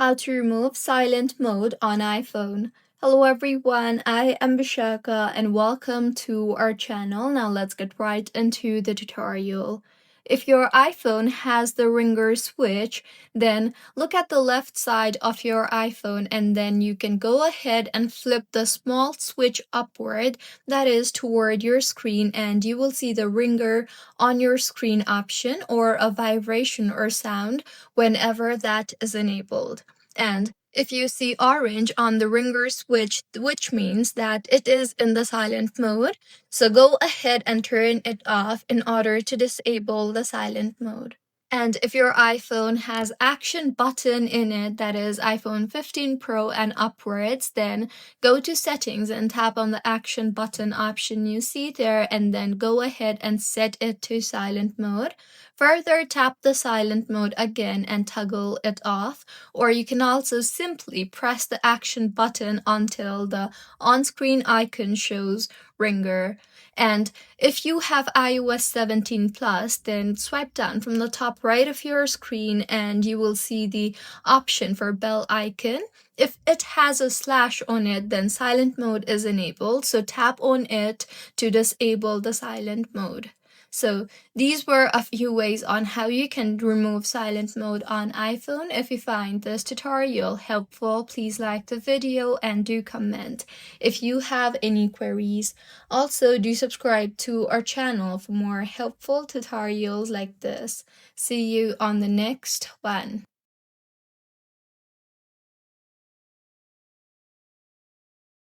How to remove silent mode on iPhone. Hello everyone, I am Bishaka and welcome to our channel. Now let's get right into the tutorial. If your iPhone has the ringer switch, then look at the left side of your iPhone and then you can go ahead and flip the small switch upward, that is toward your screen, and you will see the ringer on your screen option or a vibration or sound whenever that is enabled. And if you see orange on the ringer switch, which means that it is in the silent mode, so go ahead and turn it off in order to disable the silent mode. And if your iPhone has action button in it, that is iPhone 15 Pro and upwards, then go to settings and tap on the action button option you see there and then go ahead and set it to silent mode. Further tap the silent mode again and toggle it off, or you can also simply press the action button until the on-screen icon shows ringer. And if you have iOS 17 Plus, then swipe down from the top right of your screen and you will see the option for bell icon. If it has a slash on it, then silent mode is enabled, so tap on it to disable the silent mode. So these were a few ways on how you can remove silent mode on iPhone. If you find this tutorial helpful, please like the video and do comment if you have any queries. Also, do subscribe to our channel for more helpful tutorials like this. See you on the next one.